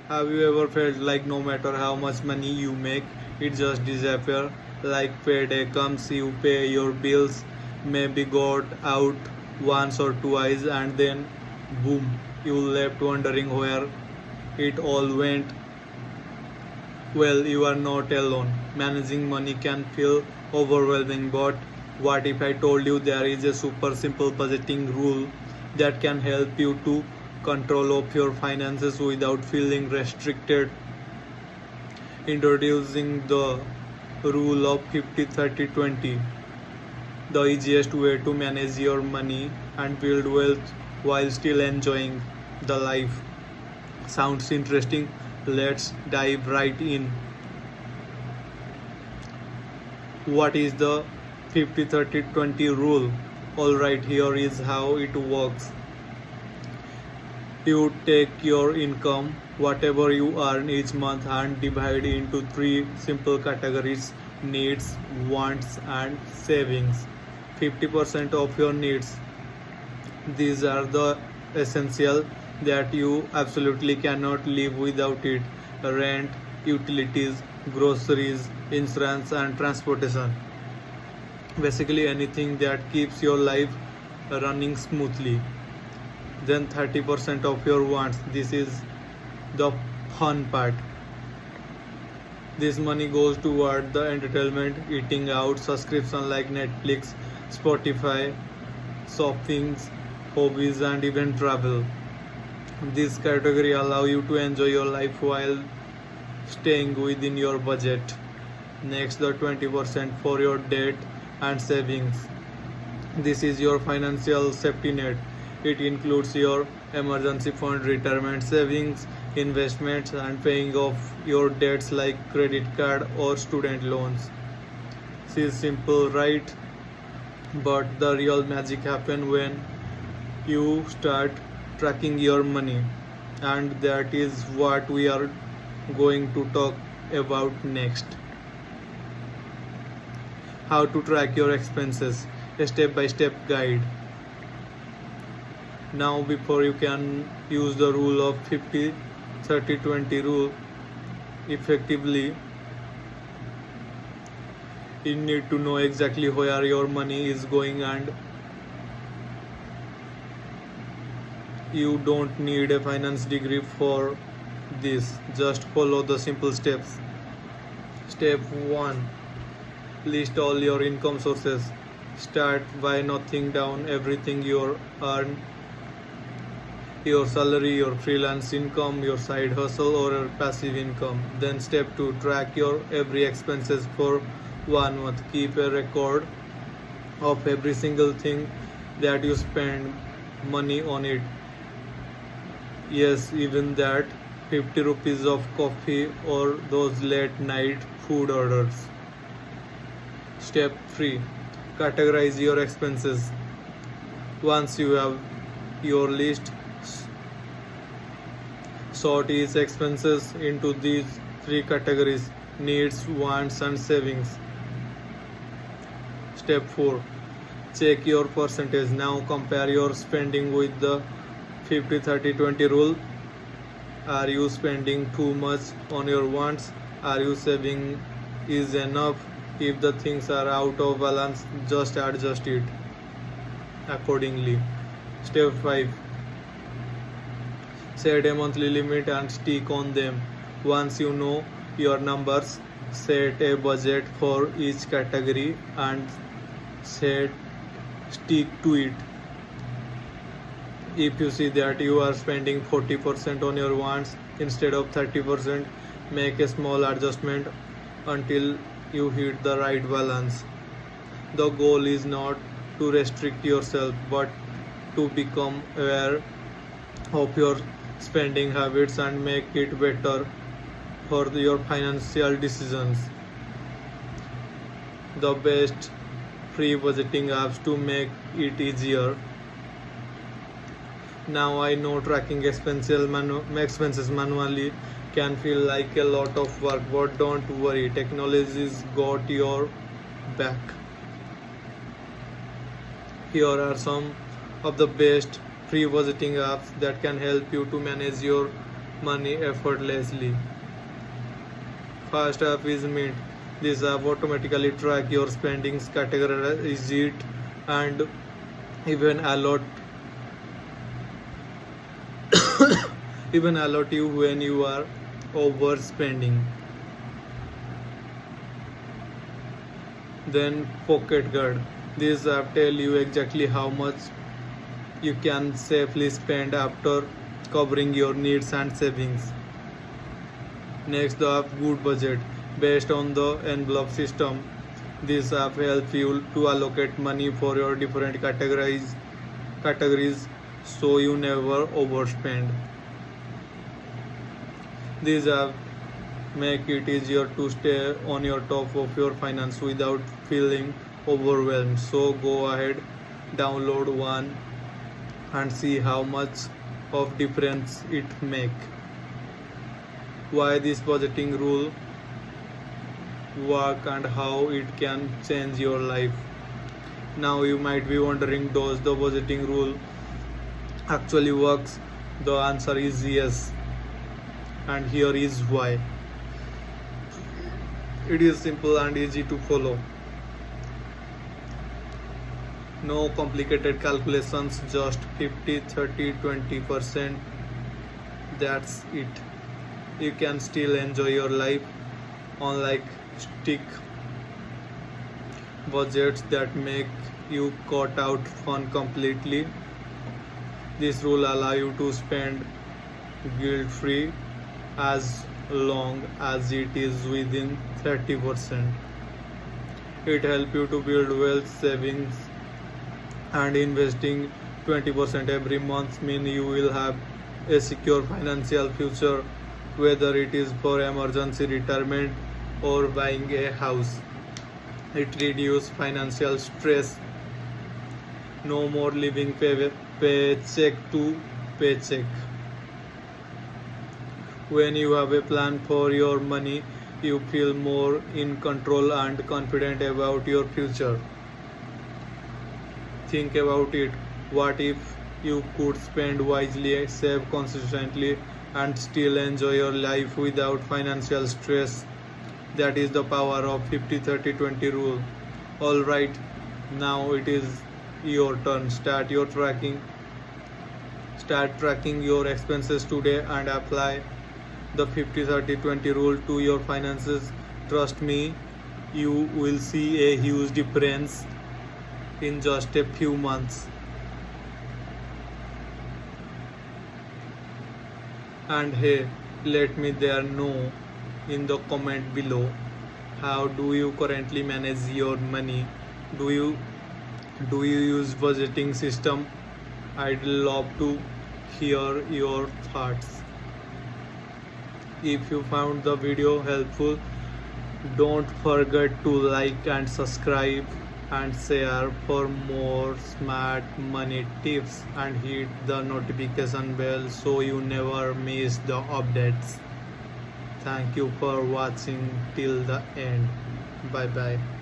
Have you ever felt like no matter how much money you make, it just disappears? Like payday comes, you pay your bills, maybe got out once or twice, and then boom, you left wondering where it all went. Well, you are not alone. Managing money can feel overwhelming, but what if I told you there is a super simple budgeting rule that can help you to control of your finances without feeling restricted? Introducing the rule of 50-30-20, the easiest way to manage your money and build wealth while still enjoying the life. Sounds interesting? Let's dive right in. What is the 50-30-20 rule? Alright, here is how it works. You take your income, whatever you earn each month, and divide into three simple categories: needs, wants, and savings. 50% of your needs. These are the essential that you absolutely cannot live without it: rent, utilities, groceries, insurance, and transportation. Basically, anything that keeps your life running smoothly. Then 30% of your wants. This is the fun part. This money goes toward the entertainment, eating out, subscription like Netflix, Spotify, shoppings, hobbies, and even travel. This category allow you to enjoy your life while staying within your budget. Next, the 20% for your debt and savings. This is your financial safety net. It includes your emergency fund, retirement savings, investments, and paying off your debts like credit card or student loans. This is simple, right? But the real magic happens when you start tracking your money, and that is what we are going to talk about next. How to track your expenses, a step by step guide. Now, before you can use the rule of 50-30-20 rule effectively, you need to know exactly where your money is going, and you don't need a finance degree for this. Just follow the simple steps. Step 1: list all your income sources. Start by noting down everything you earn: your salary, your freelance income, your side hustle, or your passive income. Then step 2: track your every expenses for 1 month. Keep a record of every single thing that you spend money on it. Yes, even that 50 rupees of coffee or those late night food orders. Step 3: categorize your expenses. Once you have your list, sort each expenses into these three categories: needs, wants, and savings. Step 4: check your percentage. Now compare your spending with the 50-30-20 rule. Are you spending too much on your wants? Are you saving is enough? If the things are out of balance, just adjust it accordingly. Step 5: set a monthly limit and stick on them. Once you know your numbers, set a budget for each category and set stick to it. If you see that you are spending 40% on your wants instead of 30%, make a small adjustment until you hit the right balance. The goal is not to restrict yourself but to become aware of your spending habits and make it better for your financial decisions. The best free budgeting apps to make it easier. Now I know tracking expenses manually can feel like a lot of work, but don't worry, technology's got your back. Here are some of the best free budgeting apps that can help you to manage your money effortlessly. First app is Mint. This app automatically track your spendings, categorize it, and even allot even allot you when you are overspending. Then Pocket Guard. This app tell you exactly how much you can safely spend after covering your needs and savings. Next, the app Good Budget. Based on the envelope system, this app helps you to allocate money for your different categories so you never overspend. These apps make it easier to stay on your top of your finance without feeling overwhelmed. So go ahead, download one and see how much of difference it make. Why this budgeting rule work and how it can change your life. Now you might be wondering, does the budgeting rule actually works? The answer is yes, and here is why. It is simple and easy to follow. No complicated calculations, just 50, 30, 20%. That's it. You can still enjoy your life, unlike stick budgets that make you cut out fun completely. This rule allows you to spend guilt free as long as it is within 30%. It helps you to build wealth, savings, and investing 20% every month mean you will have a secure financial future, whether it is for emergency retirement or buying a house. It reduces financial stress. No more living paycheck to paycheck. When you have a plan for your money, you feel more in control and confident about your future. Think about it. What if you could spend wisely, save consistently, and still enjoy your life without financial stress? That is the power of 50-30-20 rule. Alright, now it is your turn. Start tracking your expenses today and apply the 50-30-20 rule to your finances. Trust me, you will see a huge difference in just a few months. And hey, let me there know in the comment below, how do you currently manage your money? Do you use budgeting system? I'd love to hear your thoughts. If you found the video helpful, don't forget to like and subscribe and share for more smart money tips, and hit the notification bell so you never miss the updates. Thank you for watching till the end. Bye bye.